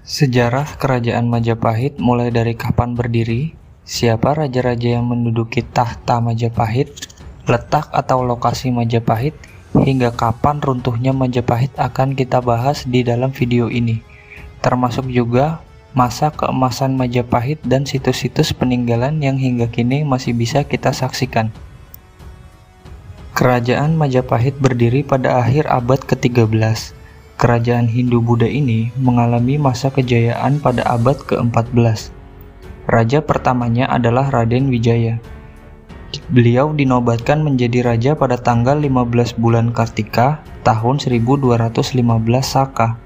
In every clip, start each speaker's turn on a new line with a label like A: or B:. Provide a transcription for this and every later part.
A: Sejarah Kerajaan Majapahit mulai dari kapan berdiri, siapa raja-raja yang menduduki tahta Majapahit, letak atau lokasi Majapahit, hingga kapan runtuhnya Majapahit akan kita bahas di dalam video ini, termasuk juga masa keemasan Majapahit dan situs-situs peninggalan yang hingga kini masih bisa kita saksikan. Kerajaan Majapahit berdiri pada akhir abad ke-13. Kerajaan Hindu-Buddha ini mengalami masa kejayaan pada abad ke-14. Raja pertamanya adalah Raden Wijaya. Beliau dinobatkan menjadi raja pada tanggal 15 bulan Kartika tahun 1215 Saka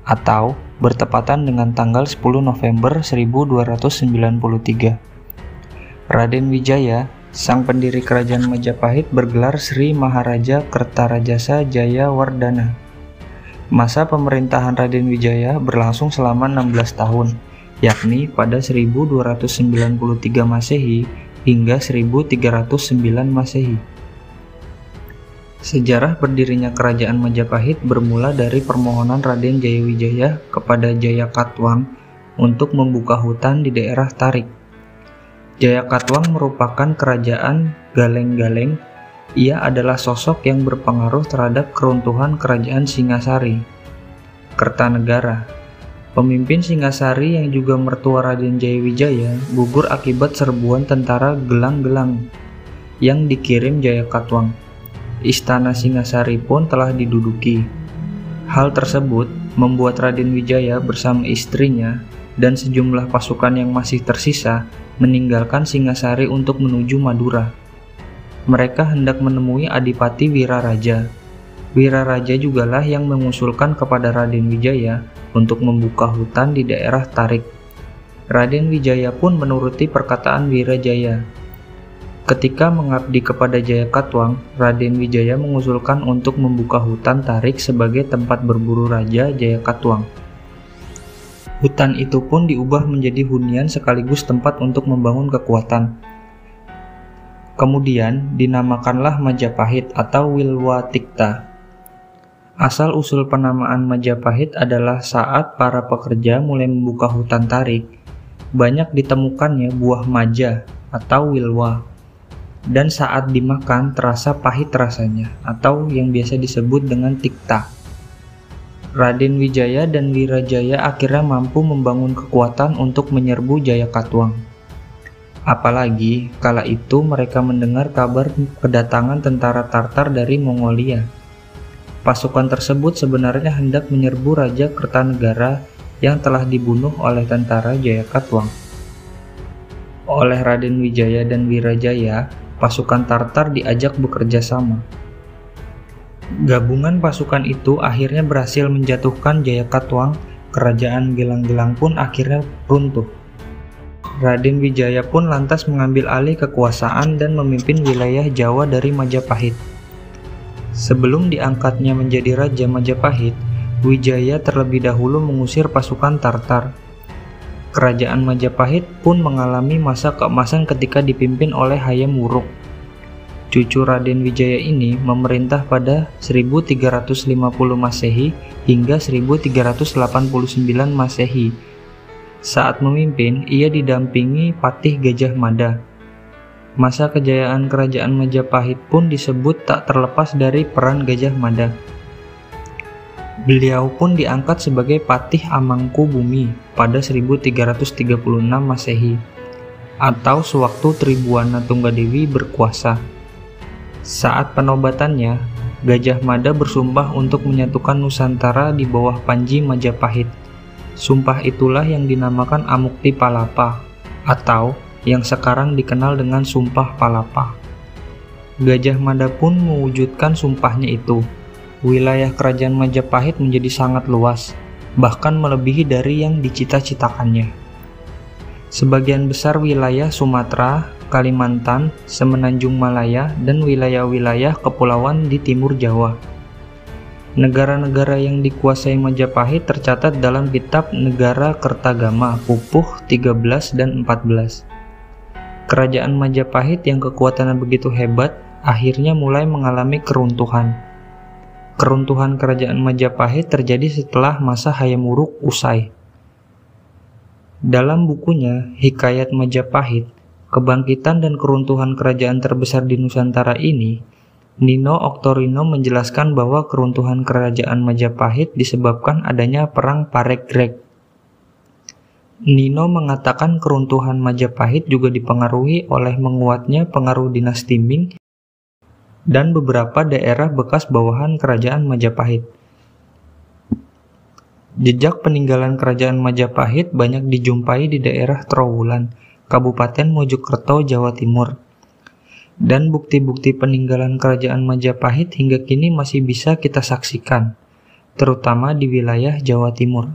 A: atau bertepatan dengan tanggal 10 November 1293. Raden Wijaya, sang pendiri kerajaan Majapahit, bergelar Sri Maharaja Kertarajasa Jayawardhana. Masa pemerintahan Raden Wijaya berlangsung selama 16 tahun, yakni pada 1293 Masehi hingga 1309 Masehi. Sejarah berdirinya kerajaan Majapahit bermula dari permohonan Raden Jayawijaya kepada Jayakatwang untuk membuka hutan di daerah Tarik. Jayakatwang merupakan kerajaan Galeng-Galeng. Ia adalah sosok yang berpengaruh terhadap keruntuhan kerajaan Singasari, Kertanegara. Pemimpin Singasari yang juga mertua Raden Jayawijaya gugur akibat serbuan tentara Gelang-Gelang yang dikirim Jayakatwang. Istana Singasari pun telah diduduki. Hal tersebut membuat Raden Wijaya bersama istrinya dan sejumlah pasukan yang masih tersisa meninggalkan Singasari untuk menuju Madura. Mereka hendak menemui Adipati Wiraraja. Wiraraja jugalah yang mengusulkan kepada Raden Wijaya untuk membuka hutan di daerah Tarik. Raden Wijaya pun menuruti perkataan Wirajaya. Ketika mengabdi kepada Jayakatwang, Raden Wijaya mengusulkan untuk membuka hutan Tarik sebagai tempat berburu Raja Jayakatwang. Hutan itu pun diubah menjadi hunian sekaligus tempat untuk membangun kekuatan. Kemudian dinamakanlah Majapahit atau Wilwatikta. Asal-usul penamaan Majapahit adalah saat para pekerja mulai membuka hutan Tarik, banyak ditemukannya buah maja atau wilwa, dan saat dimakan terasa pahit rasanya atau yang biasa disebut dengan tikta. Raden Wijaya dan Wirajaya akhirnya mampu membangun kekuatan untuk menyerbu Jayakatwang. Apalagi kala itu mereka mendengar kabar kedatangan tentara Tartar dari Mongolia. Pasukan tersebut sebenarnya hendak menyerbu Raja Kertanegara yang telah dibunuh oleh tentara Jayakatwang. Oleh Raden Wijaya dan Wirajaya, pasukan Tartar diajak bekerja sama. Gabungan pasukan itu akhirnya berhasil menjatuhkan Jayakatwang. Kerajaan Gelang-Gelang pun akhirnya runtuh. Raden Wijaya pun lantas mengambil alih kekuasaan dan memimpin wilayah Jawa dari Majapahit. Sebelum diangkatnya menjadi Raja Majapahit, Wijaya terlebih dahulu mengusir pasukan Tartar. Kerajaan Majapahit pun mengalami masa keemasan ketika dipimpin oleh Hayam Wuruk. Cucu Raden Wijaya ini memerintah pada 1350 Masehi hingga 1389 Masehi. Saat memimpin, ia didampingi Patih Gajah Mada. Masa kejayaan kerajaan Majapahit pun disebut tak terlepas dari peran Gajah Mada. Beliau pun diangkat sebagai Patih Amangku Bumi pada 1336 Masehi, atau sewaktu Tribuana Tunggadewi berkuasa. Saat penobatannya, Gajah Mada bersumpah untuk menyatukan Nusantara di bawah Panji Majapahit. Sumpah itulah yang dinamakan Amukti Palapa atau yang sekarang dikenal dengan Sumpah Palapa. Gajah Mada pun mewujudkan sumpahnya itu. Wilayah kerajaan Majapahit menjadi sangat luas, bahkan melebihi dari yang dicita-citakannya. Sebagian besar wilayah Sumatera, Kalimantan, Semenanjung Malaya, dan wilayah-wilayah kepulauan di timur Jawa. Negara-negara yang dikuasai Majapahit tercatat dalam kitab Negara Kertagama Pupuh 13 dan 14. Kerajaan Majapahit yang kekuatannya begitu hebat akhirnya mulai mengalami keruntuhan. Keruntuhan kerajaan Majapahit terjadi setelah masa Hayam Wuruk usai. Dalam bukunya Hikayat Majapahit, Kebangkitan dan Keruntuhan Kerajaan Terbesar di Nusantara ini, Nino Oktorino menjelaskan bahwa keruntuhan Kerajaan Majapahit disebabkan adanya Perang Paregreg. Nino mengatakan keruntuhan Majapahit juga dipengaruhi oleh menguatnya pengaruh dinasti Ming dan beberapa daerah bekas bawahan Kerajaan Majapahit. Jejak peninggalan Kerajaan Majapahit banyak dijumpai di daerah Trowulan, Kabupaten Mojokerto, Jawa Timur. Dan bukti-bukti peninggalan Kerajaan Majapahit hingga kini masih bisa kita saksikan, terutama di wilayah Jawa Timur.